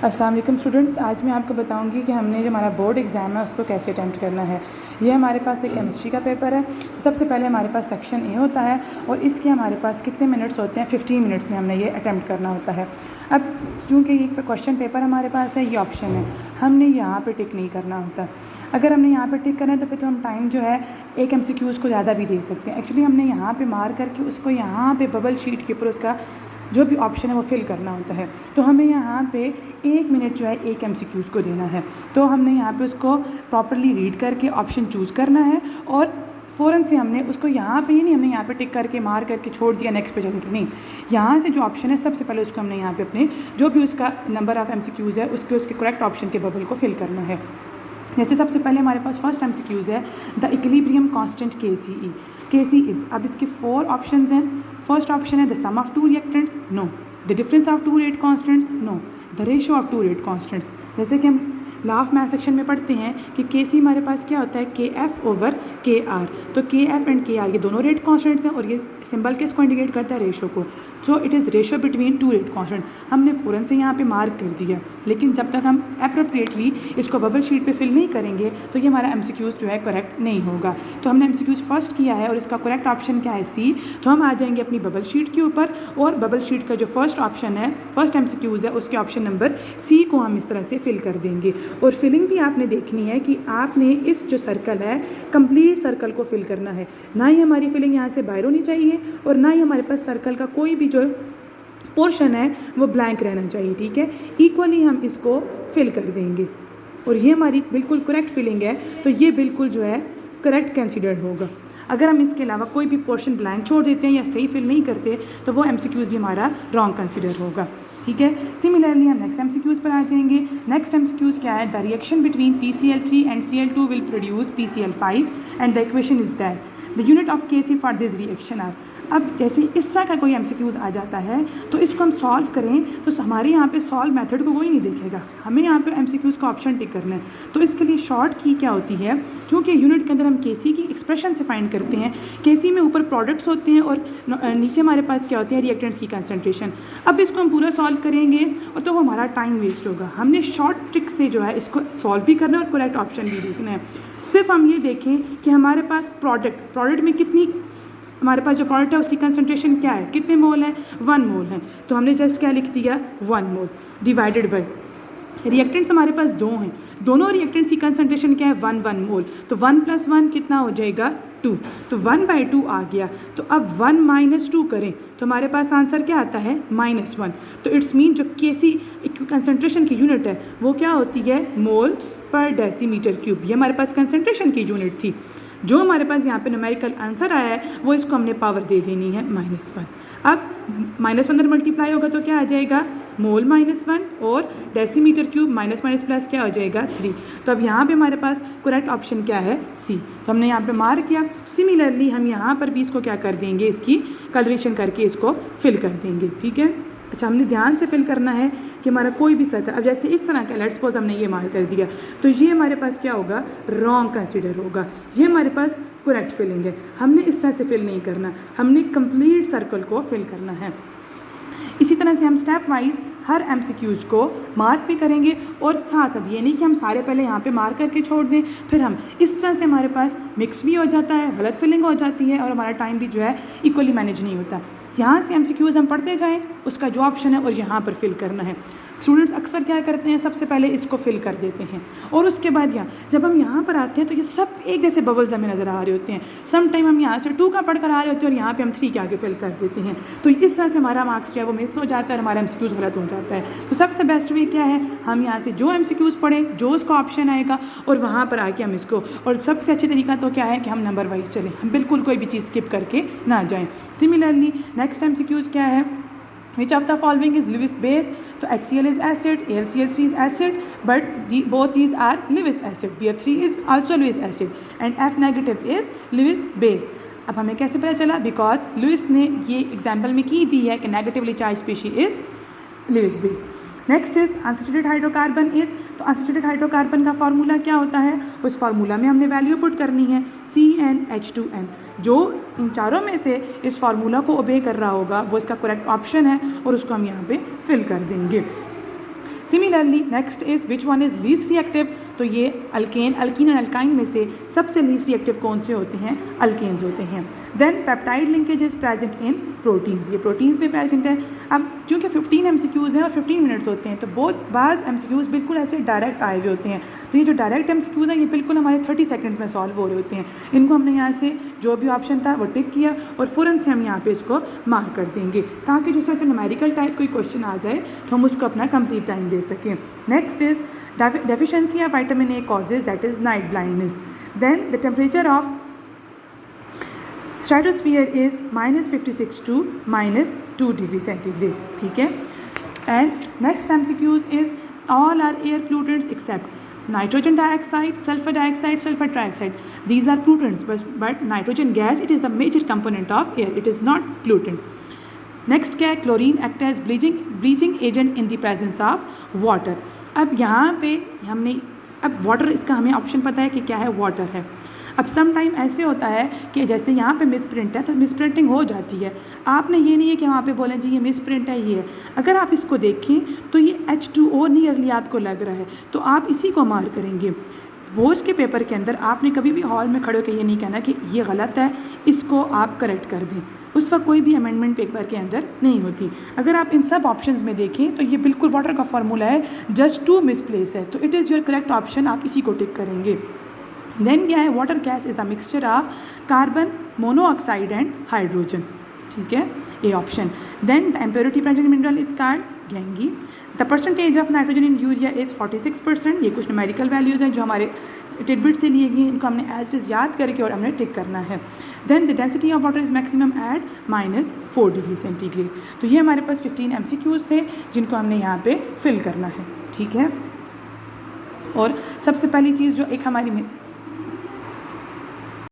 अस्सलाम वालेकुम स्टूडेंट्स, आज मैं आपको बताऊंगी कि हमने जो हमारा बोर्ड एग्ज़ाम है उसको कैसे अटैम्प्ट करना है। ये हमारे पास एक केमिस्ट्री का पेपर है। सबसे पहले हमारे पास सेक्शन ए होता है और इसके हमारे पास कितने मिनट्स होते हैं, 15 मिनट्स में हमने ये अटैम्प्ट करना होता है। अब क्योंकि ये क्वेश्चन पेपर हमारे पास है, ये ऑप्शन है, हमने यहाँ पर टिक नहीं करना होता। अगर हमने यहाँ पर टिक करना है तो फिर तो हम टाइम जो है एक MCQs को ज़्यादा भी दे सकते हैं। एक्चुअली हमने यहाँ पे मार करके उसको यहाँ पे बबल शीट के ऊपर उसका जो भी ऑप्शन है वो फिल करना होता है। तो हमें यहाँ पे 1 मिनट जो है एक MCQs को देना है। तो हमने यहाँ पे उसको प्रॉपरली रीड करके ऑप्शन चूज़ करना है और फ़ौरन से हमने उसको यहाँ पे ही नहीं हमने यहाँ पे टिक करके मार करके छोड़ दिया नेक्स्ट पे चले गए, नहीं, यहाँ से जो ऑप्शन है सबसे पहले उसको हमने यहाँ पे अपने जो भी उसका नंबर ऑफ़ MCQs है उसके करेक्ट ऑप्शन के बबल को फिल करना है। जैसे सबसे पहले हमारे पास फर्स्ट MCQs है the equilibrium constant KC is. अब इसके 4 ऑप्शंस हैं। फर्स्ट ऑप्शन है the sum of 2 reactants, no. The difference of 2 rate constants, no. The ratio of 2 rate constants. जैसे कि हम लॉ ऑफ मैथ सेक्शन में पढ़ते हैं कि KC हमारे पास क्या होता है, KF ओवर KR। तो KF एंड KR ये दोनों रेट कांस्टेंट्स हैं और ये सिंबल किसको इंडिकेट करता है, रेशो को। So it is ratio between 2 rate constant. हमने फ़ौरन से यहाँ पे मार्क कर दिया, लेकिन जब तक हम अप्रोप्रिएटली इसको बबल शीट पे फिल नहीं करेंगे तो ये हमारा MCQs जो है करेक्ट नहीं होगा। तो हमने MCQs फर्स्ट किया है और इसका करेक्ट ऑप्शन क्या है, C। तो हम आ जाएंगे अपनी बबल शीट के ऊपर और बबल शीट का जो फर्स्ट ऑप्शन है, फर्स्ट MCQs है, उसके ऑप्शन नंबर C को हम इस तरह से फिल कर देंगे। और फिलिंग भी आपने देखनी है कि आपने इस जो सर्कल है कंप्लीट सर्कल को फिल करना है, ना ही हमारी फिलिंग यहाँ से बाहर होनी चाहिए और ना ही हमारे पास सर्कल का कोई भी जो पोर्शन है वो ब्लैंक रहना चाहिए, ठीक है। इक्वली हम इसको फिल कर देंगे और ये हमारी बिल्कुल करेक्ट फिलिंग है, तो ये बिल्कुल जो है करेक्ट कंसीडर्ड होगा। अगर हम इसके अलावा कोई भी पोर्शन ब्लैंक छोड़ देते हैं या सही फिल नहीं करते तो वो MCQs भी हमारा रॉन्ग कंसीडर होगा, ठीक है। सिमिलरली हम नेक्स्ट MCQs पर आ जाएंगे। नेक्स्ट MCQs क्या है, the reaction between PCl3 and Cl2 will produce PCl5 and the equation is that the unit of KC for this reaction are. अब जैसे इस तरह का कोई MCQs आ जाता है तो इसको हम सॉल्व करें तो हमारे यहाँ पे सॉल्व मेथड को कोई नहीं देखेगा, हमें यहाँ पे MCQs का ऑप्शन टिक करना है। तो इसके लिए शॉर्ट की क्या होती है, क्योंकि यूनिट के अंदर हम KC की एक्सप्रेशन से फाइंड करते हैं। KC में ऊपर प्रोडक्ट्स होते हैं और नीचे हमारे पास क्या होते हैं, रिएक्टेंट्स की कंसनट्रेशन। अब इसको हम पूरा सॉल्व करेंगे और तो वो हमारा टाइम वेस्ट होगा। हमने शॉर्ट ट्रिक से जो है इसको सॉल्व भी करना है और करेक्ट ऑप्शन भी देखना है। सिर्फ हम ये देखें कि हमारे पास प्रोडक्ट में कितनी, हमारे पास जो प्रोडक्ट है उसकी कंसंट्रेशन क्या है, कितने मोल है, 1 मोल है। तो हमने जस्ट क्या लिख दिया, 1 मोल डिवाइडेड बाय रिएक्टेंट्स हमारे पास 2 हैं, दोनों रिएक्टेंट्स की कंसंट्रेशन क्या है, 1 मोल। तो 1 + 1 कितना हो जाएगा, 2। तो 1/2 आ गया। तो अब 1 - 2 करें तो हमारे पास आंसर क्या आता है, -1। तो इट्स मीन जो KC कंसंट्रेशन की यूनिट है वो क्या होती है, मोल पर डेसीमीटर क्यूब। ये हमारे पास कंसंट्रेशन की यूनिट थी। जो हमारे पास यहाँ पे न्यूमेरिकल आंसर आया है वो इसको हमने पावर दे देनी है -1। अब -1 अंदर मल्टीप्लाई होगा तो क्या आ जाएगा, मोल -1 और डेसीमीटर क्यूब माइनस प्लस क्या हो जाएगा, 3। तो अब यहाँ पे हमारे पास करेक्ट ऑप्शन क्या है, C। तो हमने यहाँ पे मार्क किया। सिमिलरली हम यहाँ पर भी इसको क्या कर देंगे, इसकी कलरेशन करके इसको फिल कर देंगे, ठीक है। अच्छा, हमने ध्यान से फिल करना है कि हमारा कोई भी सर्कल, अब जैसे इस तरह का लेट्स सपोज हमने ये मार्क कर दिया तो ये हमारे पास क्या होगा, रॉन्ग कंसीडर होगा। ये हमारे पास करेक्ट फिलिंग है, हमने इस तरह से फिल नहीं करना, हमने कंप्लीट सर्कल को फिल करना है। इसी तरह से हम स्टेप वाइज हर MCQs को मार्क भी करेंगे और साथ साथ ये नहीं कि हम सारे पहले यहाँ पे मार्क करके छोड़ दें, फिर हम इस तरह से हमारे पास मिक्स भी हो जाता है, गलत फिलिंग हो जाती है और हमारा टाइम भी जो है इक्वली मैनेज नहीं होता। यहाँ से MCQs हम पढ़ते जाएं, उसका जो ऑप्शन है और यहाँ पर फिल करना है। स्टूडेंट्स अक्सर क्या करते हैं, सबसे पहले इसको फिल कर देते हैं और उसके बाद जब हम यहाँ पर आते हैं तो ये सब एक जैसे बबल्स हमें नज़र आ रहे होते हैं। सम टाइम हम यहाँ से 2 का पढ़ कर आ रहे होते हैं और यहाँ पे हम 3 के आगे फिल कर देते हैं। तो इस तरह से हमारा मार्क्स जो है वो मिस हो जाता है और हमारा MCQs गलत हो जाता है। तो सबसे बेस्ट वे क्या है, हम यहाँ से जो MCQs पढ़ें, जो उसका ऑप्शन आएगा और वहाँ पर आके हम इसको, और सबसे अच्छी तरीका तो क्या है कि हम नंबर वाइज चलें, हम बिल्कुल कोई भी चीज़ स्किप करके ना जाएँ। सिमिलरली नेक्स्ट MCQs क्या है, which of the following is Lewis base? तो HCl is acid, AlCl3 is acid, but both these are Lewis acid. BF3 is also Lewis acid and F negative is Lewis base. अब हमें कैसे पता चला, because Louis ने ये example में की दी है कि negatively charge species is Lewis base. Next is unsaturated hydrocarbon is, तो अनसैचुरेटेड हाइड्रोकार्बन का फार्मूला क्या होता है, उस फार्मूला में हमने वैल्यू पुट करनी है CnH2n। जो इन चारों में से इस फार्मूला को ओबे कर रहा होगा वो इसका करेक्ट ऑप्शन है और उसको हम यहाँ पे फिल कर देंगे। Similarly next is which one is least reactive, तो ये अल्केन एंड अल्काइन में से सबसे लीस्ट रिएक्टिव कौन से होते हैं? अल्केन्स होते हैं। Then peptide linkage is present in proteins, ये प्रोटीन्स में प्रेजेंट है। अब क्योंकि 15 MCQs हैं और 15 मिनट्स होते हैं तो बहुत बाज़ MCQs बिल्कुल ऐसे डायरेक्ट आए हुए होते हैं, तो ये जो डायरेक्ट MCQs हैं ये बिल्कुल हमारे 30 सेकंड्स में सॉल्व हो रहे होते हैं। इनको हमने यहाँ से जो भी ऑप्शन था वो टिक किया और फ़ौरन से हम यहाँ पे इसको मार्क कर देंगे ताकि जिस तरह से न्यूमेरिकल टाइप कोई क्वेश्चन आ जाए तो हम उसको अपना कंप्लीट टाइम दे सकें। Next is deficiency of vitamin A causes, that is night blindness. Then the temperature of stratosphere is -56 to -2 degree centigrade, ठीक है। And next MCQs is all are air pollutants except nitrogen dioxide, sulfur dioxide, sulfur trioxide. These are pollutants, but nitrogen gas, it is the major component of air, it is not pollutant. Next क्या है? Chlorine act as bleaching agent in the presence of water. अब यहाँ पे हमने अब water, इसका हमें option पता है कि क्या है, वाटर है। अब सम टाइम ऐसे होता है कि जैसे यहाँ पे मिस प्रिंट है तो मिस प्रिंटिंग हो जाती है, आपने ये नहीं है कि वहाँ पे बोलें जी ये मिस प्रिंट है, ये है। अगर आप इसको देखें तो ये H2O नियरली आपको लग रहा है तो आप इसी को मार्क करेंगे। बोर्ड के पेपर के अंदर आपने कभी भी हॉल में खड़े होकर ये नहीं कहना कि ये गलत है, इसको आप करेक्ट कर दें, उस वक्त कोई भी अमेंडमेंट पेपर के अंदर नहीं होती। अगर आप इन सब ऑप्शंस में देखें तो ये बिल्कुल वाटर का फार्मूला है, जस्ट टू मिसप्लेस है, तो it is your correct option, आप इसी को टिक करेंगे। देन क्या है? Water gas is the mixture of carbon monoxide and hydrogen, ठीक है, A option. Then the impurity present mineral is called gangue. The percentage of nitrogen in urea is 46%। ये कुछ न्यूमेरिकल वैल्यूज़ हैं जो हमारे टिडबिट से लिए गए, इनको हमने एज इज याद करके और हमने टिक करना है। Then the density of water is maximum at -4 degree centigrade. तो ये हमारे पास 15 MCQs थे जिनको हमने यहाँ पे फिल करना है, ठीक है। और सबसे पहली चीज़ जो एक हमारी